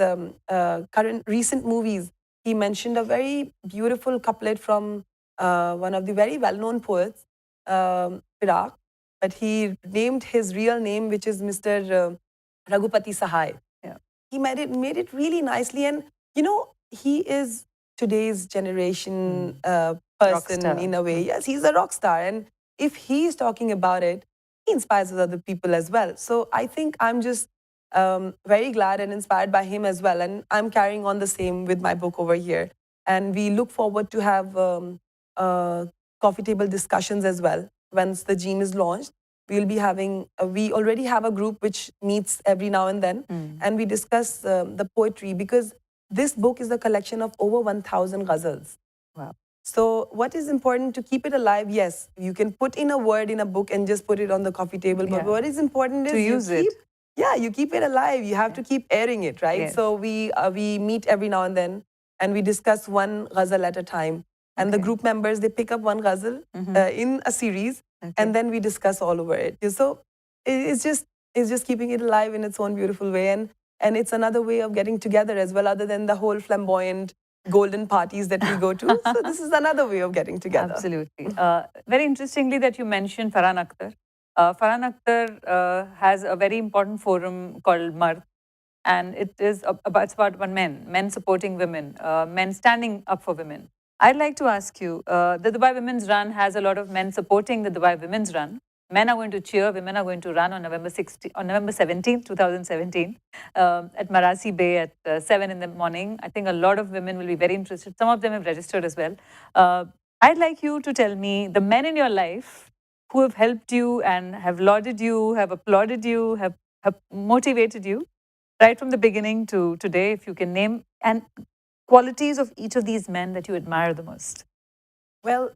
recent movies, he mentioned a very beautiful couplet from one of the very well-known poets, Firaq, but he named his real name, which is Mr. Raghupati Sahai. Yeah. He made it really nicely, and he is today's generation person Rockstar. in a way. Yes, he's a rock star, and if he's talking about it, he inspires other people as well. So I think I'm just very glad and inspired by him as well, and I'm carrying on the same with my book over here. And we look forward to have coffee table discussions as well once the gene is launched. We'll be having, we already have a group which meets every now and then, and we discuss the poetry, because this book is a collection of over 1,000 ghazals. Wow. So what is important to keep it alive? Yes, you can put in a word in a book and just put it on the coffee table. But what is important is to use it. Yeah, you keep it alive. You have to keep airing it, right? Yes. So we meet every now and then, and we discuss one ghazal at a time. And the group members, they pick up one ghazal in a series, and then we discuss all over it. So it's just keeping it alive in its own beautiful way, and it's another way of getting together as well, other than the whole flamboyant golden parties that we go to. So this is another way of getting together. Absolutely. Very interestingly that you mentioned Farhan Akhtar. Farhan Akhtar has a very important forum called Mard, and it's about men supporting women, men standing up for women. I'd like to ask you, the Dubai Women's Run has a lot of men supporting the Dubai Women's Run. Men are going to cheer, women are going to run on November 17th, 2017, at Marasi Bay at 7 in the morning. I think a lot of women will be very interested. Some of them have registered as well. I'd like you to tell me the men in your life who have helped you and have lauded you, have applauded you, have motivated you, right from the beginning to today, if you can name, and qualities of each of these men that you admire the most. Well,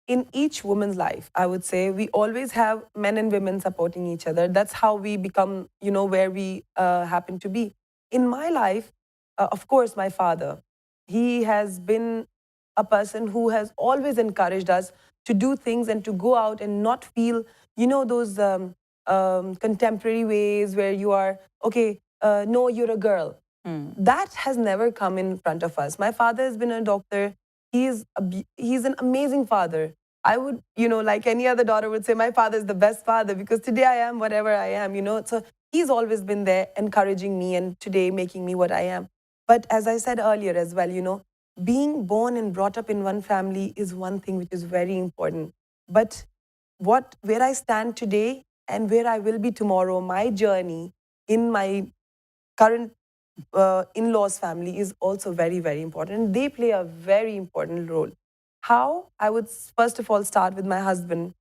in each woman's life, I would say we always have men and women supporting each other. That's how we become, where we happen to be. In my life, of course, my father, he has been a person who has always encouraged us to do things and to go out and not feel, those contemporary ways where you are, okay, no, you're a girl. That has never come in front of us. My father has been a doctor. He's an amazing father. I would, like any other daughter would say, my father is the best father, because today I am whatever I am, So he's always been there encouraging me, and today making me what I am. But as I said earlier as well, being born and brought up in one family is one thing which is very important. But where I stand today and where I will be tomorrow, my journey in my current in-laws family is also very, very important. They play a very important role. How? I would first of all start with my husband.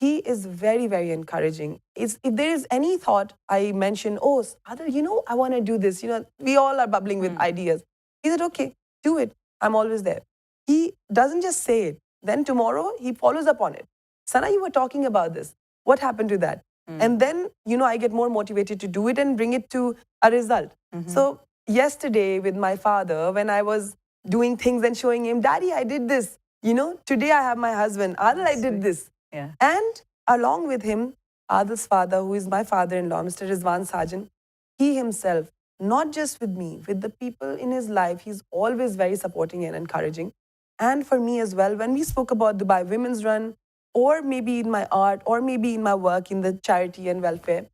he is very, very encouraging. If there is any thought I mention, oh, Adar, I want to do this. We all are bubbling with ideas. He said, okay, do it. I'm always there. He doesn't just say it. Then tomorrow, he follows up on it. Sana, you were talking about this. What happened to that? And then, I get more motivated to do it and bring it to a result. So yesterday with my father, when I was doing things and showing him, Daddy, I did this. Today I have my husband. Adil, I did this. Yeah. And along with him, Adil's father, who is my father-in-law, Mr. Rizwan Sajan, he himself, not just with me, with the people in his life, he's always very supporting and encouraging. And for me as well, when we spoke about Dubai Women's Run, or maybe in my art, or maybe in my work in the charity and welfare,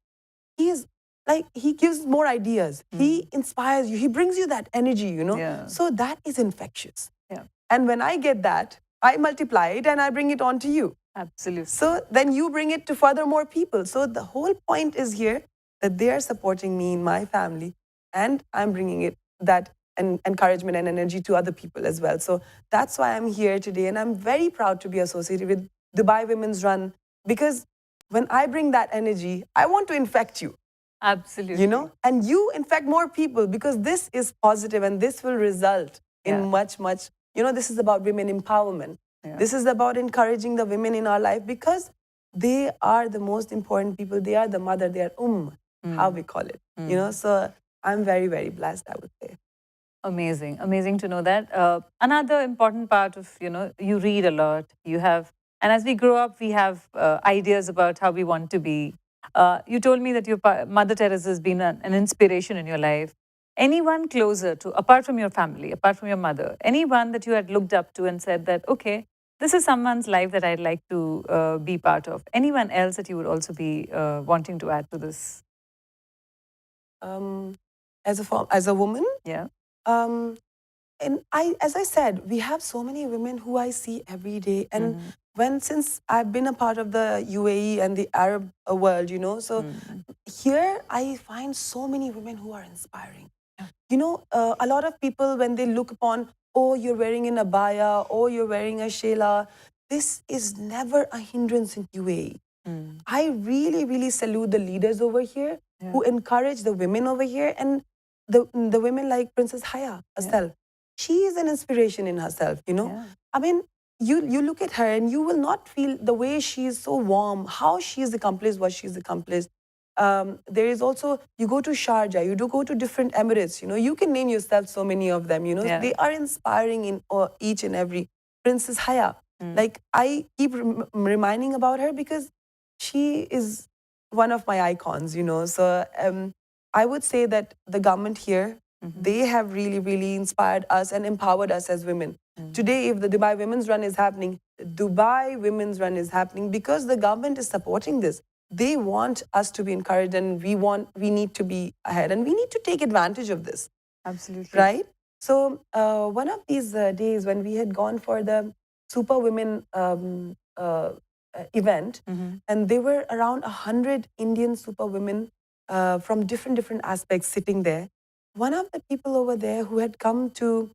he gives more ideas. He inspires you. He brings you that energy, Yeah. So that is infectious. Yeah. And when I get that, I multiply it and I bring it on to you. Absolutely. So then you bring it to further more people. So the whole point is here that they are supporting me in my family, and I'm bringing that encouragement and energy to other people as well. So that's why I'm here today, and I'm very proud to be associated with Dubai Women's Run, because when I bring that energy, I want to infect you. Absolutely. And you infect more people, because this is positive and this will result in much. This is about women empowerment. Yeah. This is about encouraging the women in our life, because they are the most important people. They are the mother, they are how we call it. So I'm very, very blessed, I would say. Amazing. Amazing to know that. Another important part of, you read a lot. You have, and as we grow up, we have ideas about how we want to be. You told me that your Mother Teresa has been an inspiration in your life. Anyone closer to, apart from your family, apart from your mother, anyone that you had looked up to and said that, okay, this is someone's life that I'd like to be part of. Anyone else that you would also be wanting to add to this? As a woman, Yeah. And as I said, we have so many women who I see every day. And since I've been a part of the UAE and the Arab world, so here I find so many women who are inspiring. A lot of people, when they look upon, oh, you're wearing an abaya, oh, you're wearing a shela, this is never a hindrance in UAE. I really, really salute the leaders over here who encourage the women over here, and the women like Princess Haya herself. She is an inspiration in herself, I mean, you look at her and you will not feel the way she is so warm, how she has accomplished what she's accomplished. There is also, you go to Sharjah, you do go to different Emirates, you can name yourself so many of them, they are inspiring in each and every. Princess Haya, like I keep reminding about her because she is one of my icons, so I would say that the government here, they have really, really inspired us and empowered us as women. Today, if the Dubai Women's Run is happening, Dubai Women's Run is happening because the government is supporting this. They want us to be encouraged, and we need to be ahead, and we need to take advantage of this. Absolutely. Right? So one of these days when we had gone for the Super Women event, and there were around 100 Indian super women from different aspects sitting there. One of the people over there who had come to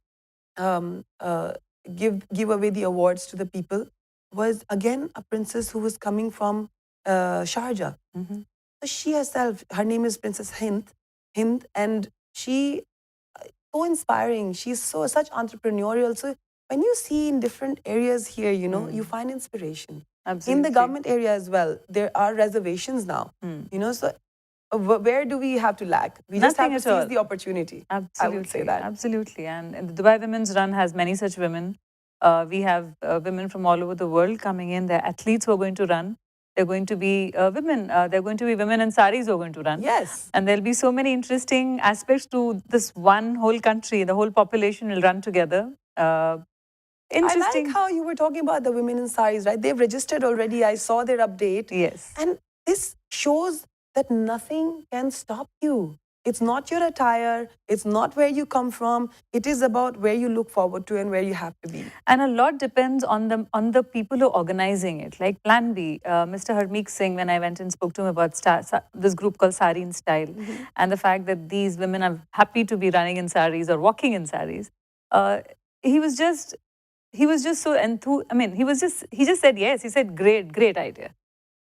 give away the awards to the people was again a princess who was coming from Sharjah. So she herself, her name is Princess Hind, and she so inspiring. She's such entrepreneurial. So when you see in different areas here, you find inspiration. Absolutely. In the government area as well, there are reservations now. So where do we have to lack? We just Nothing have to at all. seize the opportunity. Absolutely. I would say that. Absolutely. And the Dubai Women's Run has many such women. We have women from all over the world coming in. They're athletes who are going to run. They're going to be women. They're going to be women in saris who are going to run. Yes. And there'll be so many interesting aspects to this one whole country. The whole population will run together. Interesting. I like how you were talking about the women in saris, right? They've registered already. I saw their update. Yes. And this shows that nothing can stop you. It's not your attire. It's not where you come from. It is about where you look forward to and where you have to be. And a lot depends on the people who are organizing it. Like Plan B, Mr. Harmeek Singh, when I went and spoke to him about this group called Sari in Style, and the fact that these women are happy to be running in saris or walking in saris, he was just so enthused. I mean, he just said yes. He said, great idea.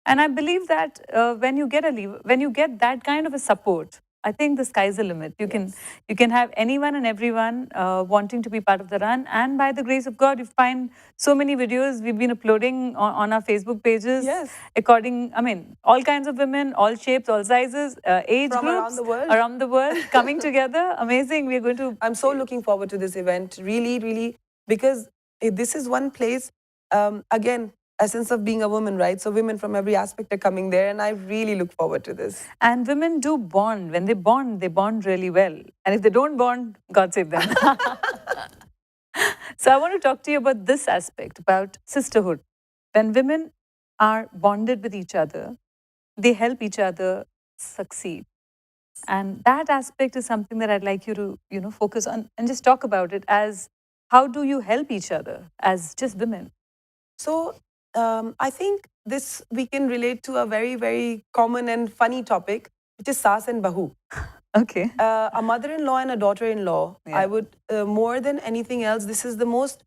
And I believe that when you get that kind of a support, I think the sky's the limit. You can have anyone and everyone wanting to be part of the run, and by the grace of God, you find so many videos we've been uploading on our Facebook pages. Yes. All kinds of women, all shapes, all sizes, age From groups around the world. coming together. Amazing. We're going to. I'm so looking forward to this event, really, really, because this is one place, again, essence of being a woman, right? So women from every aspect are coming there, and I really look forward to this. And women do bond. When they bond really well. And if they don't bond, God save them. So I want to talk to you about this aspect, about sisterhood. When women are bonded with each other, they help each other succeed. And that aspect is something that I'd like you to, focus on and just talk about it as how do you help each other as just women? So I think this we can relate to a very, very common and funny topic, which is Saas and Bahu. Okay. A mother-in-law and a daughter-in-law, Yeah. I would, more than anything else, this is the most,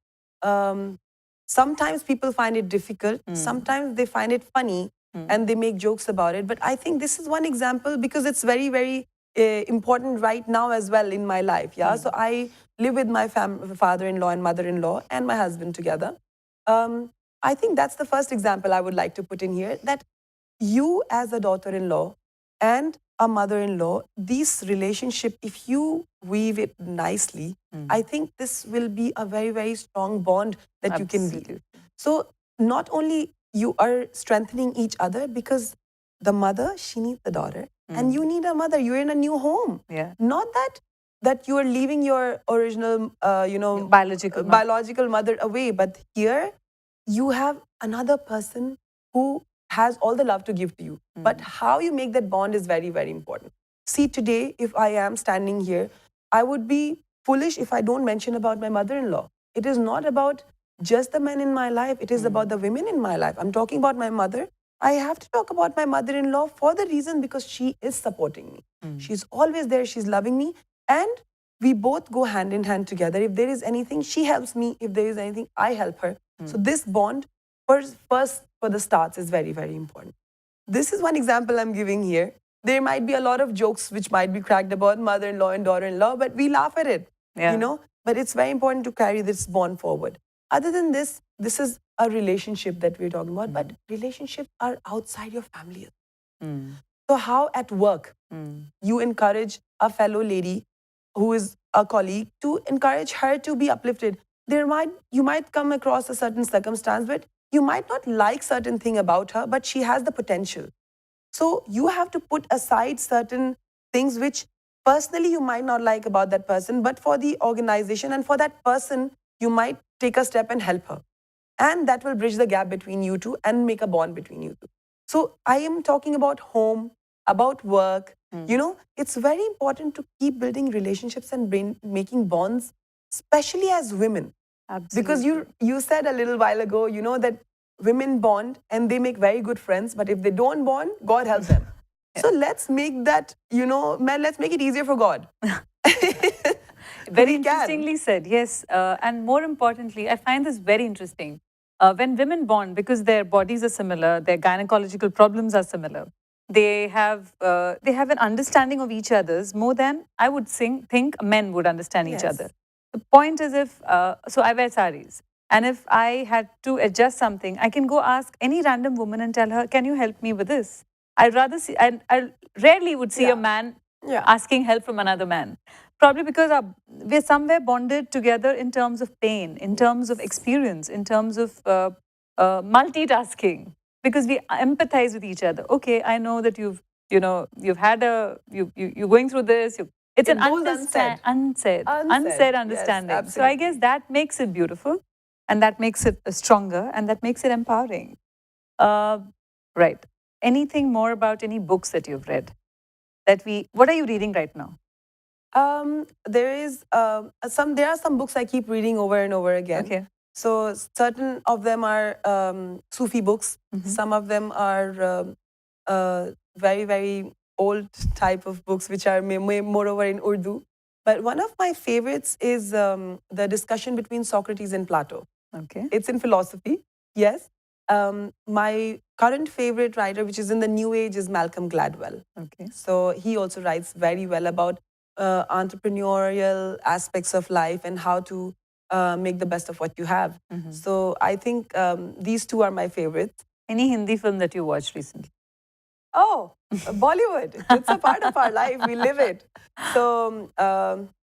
sometimes people find it difficult, sometimes they find it funny, and they make jokes about it. But I think this is one example because it's very, very important right now as well in my life. Yeah. So I live with my father-in-law and mother-in-law and my husband together. I think that's the first example I would like to put in here, that you as a daughter-in-law and a mother-in-law, this relationship, if you weave it nicely, I think this will be a very, very strong bond that you can Absolutely. weave. So not only you are strengthening each other, because the mother, she needs the daughter, and you need a mother. You're in a new home. Yeah. Not that you are leaving your original, Biological mother away, but here you have another person who has all the love to give to you. But how you make that bond is very, very important. See, today, if I am standing here, I would be foolish if I don't mention about my mother-in-law. It is not about just the men in my life. It is about the women in my life. I'm talking about my mother. I have to talk about my mother-in-law for the reason because she is supporting me. She's always there. She's loving me. And we both go hand in hand together. If there is anything, she helps me. If there is anything, I help her. So this bond, first for the starts, is very, very important. This is one example I'm giving here. There might be a lot of jokes which might be cracked about mother-in-law and daughter-in-law, but we laugh at it, Yeah. But it's very important to carry this bond forward. Other than this is a relationship that we're talking about, but relationships are outside your family. So how at work you encourage a fellow lady who is a colleague to encourage her to be uplifted. You might come across a certain circumstance, but you might not like certain thing about her, but she has the potential. So you have to put aside certain things which personally you might not like about that person, but for the organization and for that person, you might take a step and help her. And that will bridge the gap between you two and make a bond between you two. So I am talking about home, about work. It's very important to keep building relationships and making bonds, especially as women. Absolutely. Because you said a little while ago, that women bond and they make very good friends, but if they don't bond, God help them. So let's make that, man, let's make it easier for God. Very We can. interestingly said, yes. And more importantly, I find this very interesting. When women bond, because their bodies are similar, their gynecological problems are similar, they have an understanding of each other's more than I would think men would understand each Yes. other. The point is, so I wear saris, and if I had to adjust something, I can go ask any random woman and tell her, "Can you help me with this?" I rarely would see a man Yeah. asking help from another man. Probably because we're somewhere bonded together in terms of pain, in terms of experience, in terms of multitasking, because we empathize with each other. Okay, I know that you're going through this. It's It an goes unsaid. unsaid Yes, understanding. So I guess that makes it beautiful, and that makes it stronger, and that makes it empowering. Right. Anything more about any books that you've read? What are you reading right now? There are some books I keep reading over and over again. Okay. So certain of them are Sufi books. Some of them are very, very old type of books, which are moreover in Urdu. But one of my favorites is the discussion between Socrates and Plato. Okay. It's in philosophy, yes. My current favorite writer, which is in the new age, is Malcolm Gladwell. Okay. So he also writes very well about entrepreneurial aspects of life and how to make the best of what you have. So I think these two are my favorites. Any Hindi film that you watched recently? Oh, Bollywood. It's a part of our life. We live it. So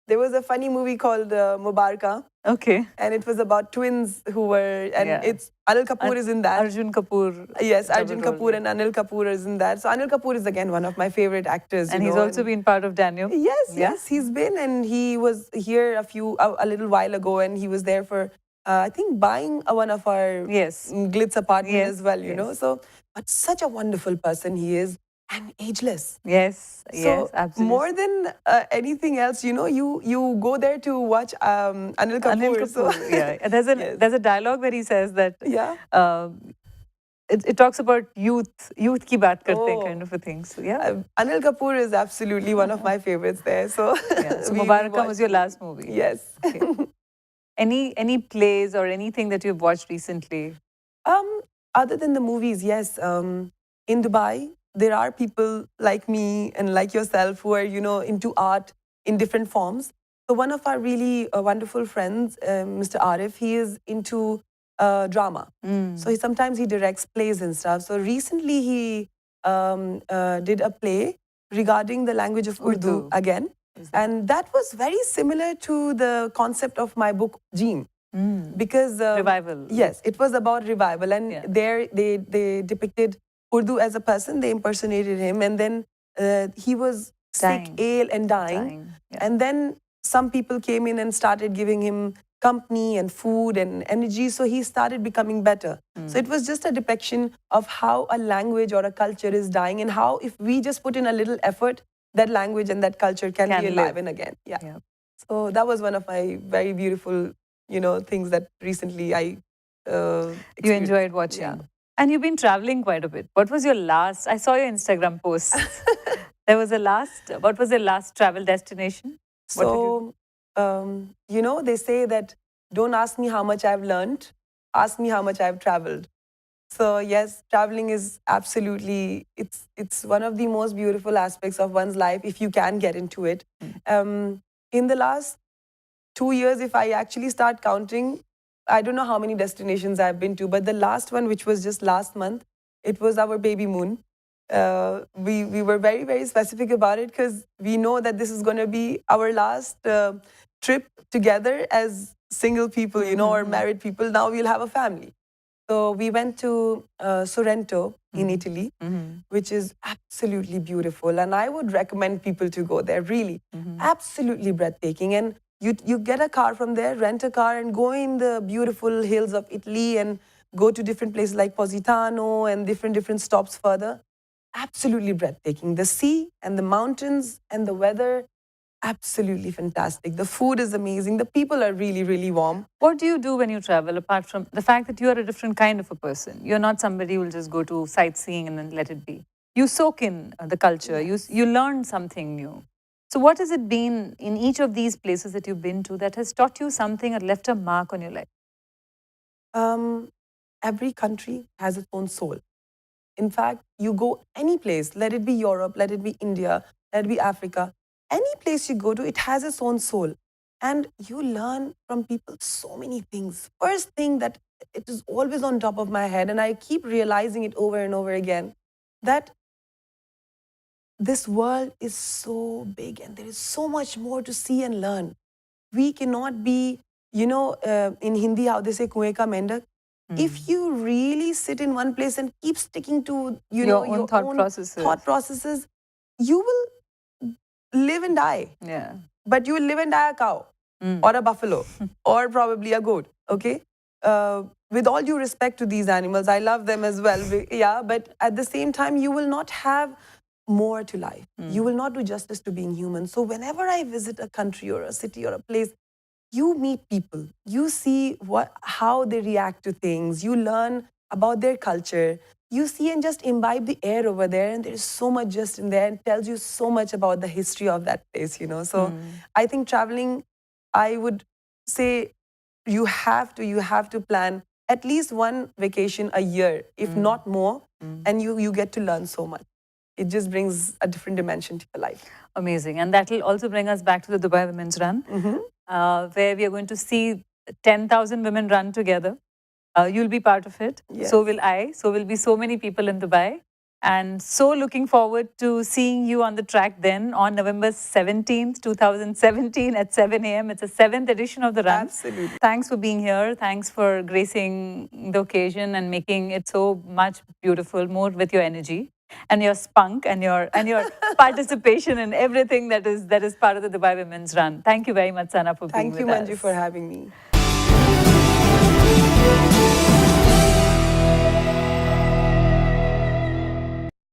there was a funny movie called Mubaraka, Okay. and it was about twins who were, and Yeah. it's Anil Kapoor is in that. Arjun Kapoor. Yes, double Arjun role, Kapoor yeah. and Anil Kapoor is in that. So Anil Kapoor is again one of my favorite actors. And you he's know, also been part of Daniel. Yes, Yeah? yes, he's been, and he was here a little while ago, and he was there for I think buying one of our Yes. glitz apartment Yes, as well. You know, yes. so but such a wonderful person he is, and ageless. Yes, So yes, absolutely. more than anything else, you know, you go there to watch Anil Kapoor. Anil Kapoor, So yeah. There's Yes. there's a dialogue where he says that yeah. it talks about youth ki baat karte hain Oh. kind of a thing. So yeah. Anil Kapoor is absolutely one of my favorites there. So, Yeah. So we Mubaraka watched- was your last movie. Yes. Okay. Any plays or anything that you've watched recently? Other than the movies, yes. In Dubai, there are people like me and like yourself who are, you know, into art in different forms. So one of our really wonderful friends, Mr. Arif, he is into drama. So sometimes he directs plays and stuff. So recently he did a play regarding the language of Urdu Urdu. again. And that was very similar to the concept of my book, Jeem. Because Revival. Yes, it was about revival, and Yeah. there they depicted Urdu as a person. They impersonated him, and then he was sick, Dying. ill, and dying. Yeah. And then some people came in and started giving him company and food and energy, so he started becoming better. So it was just a depiction of how a language or a culture is dying, and how if we just put in a little effort, that language and that culture can be Can alive live. and again. Yeah. Yeah. So that was one of my very beautiful, you know, things that recently I You experienced. enjoyed watching. Yeah. And you've been traveling quite a bit. What was your last? I saw your Instagram post. There was a last. What was your last travel destination? What did you So, you know, they say that don't ask me how much I've learned, ask me how much I've traveled. So yes, traveling is absolutely, it's one of the most beautiful aspects of one's life if you can get into it. In the last 2 years, if I actually start counting, I don't know how many destinations I've been to, but the last one, which was just last month, it was our baby moon. We were very, very specific about it because we know that this is going to be our last trip together as single people, you know, or married people. Now we'll have a family. So we went to Sorrento in Italy, which is absolutely beautiful. And I would recommend people to go there, really. Absolutely breathtaking. And you get a car from there, rent a car, and go in the beautiful hills of Italy and go to different places like Positano and different stops further. Absolutely breathtaking. The sea and the mountains and the weather, absolutely fantastic. The food is amazing. The people are really, really warm. What do you do when you travel, apart from the fact that you are a different kind of a person? You're not somebody who will just go to sightseeing and then let it be. You soak in the culture. You learn something new. So what has it been in each of these places that you've been to that has taught you something or left a mark on your life? Every country has its own soul. In fact, you go any place, let it be Europe, let it be India, let it be Africa, any place you go to, it has its own soul. And you learn from people so many things. First thing that it is always on top of my head, and I keep realizing it over and over again, that this world is so big and there is so much more to see and learn. We cannot be, you know, in Hindi, how they say, kuein ka mendak. If you really sit in one place and keep sticking to, you know, Your own thought processes. you will live and die. Yeah. But you will live and die a cow or a buffalo or probably a goat, okay? With all due respect to these animals, I love them as well. Yeah, but at the same time, you will not have more to life. You will not do justice to being human. So whenever I visit a country or a city or a place, you meet people. You see how they react to things. You learn about their culture. You see and just imbibe the air over there, and there is so much just in there, and tells you so much about the history of that place, you know. So I think traveling, I would say you have to plan at least one vacation a year, if not more, and you get to learn so much. It just brings a different dimension to your life. Amazing. And that will also bring us back to the Dubai Women's Run, where we are going to see 10,000 women run together. You'll be part of it. Yes. So will I. So will be so many people in Dubai. And so looking forward to seeing you on the track then on November 17th, 2017 at 7 a.m. It's the 7th edition of the run. Absolutely. Thanks for being here. Thanks for gracing the occasion and making it so much beautiful, more with your energy and your spunk and your participation in everything that is part of the Dubai Women's Run. Thank you very much, Sana, for being Thank with you, us. Manju, for having me.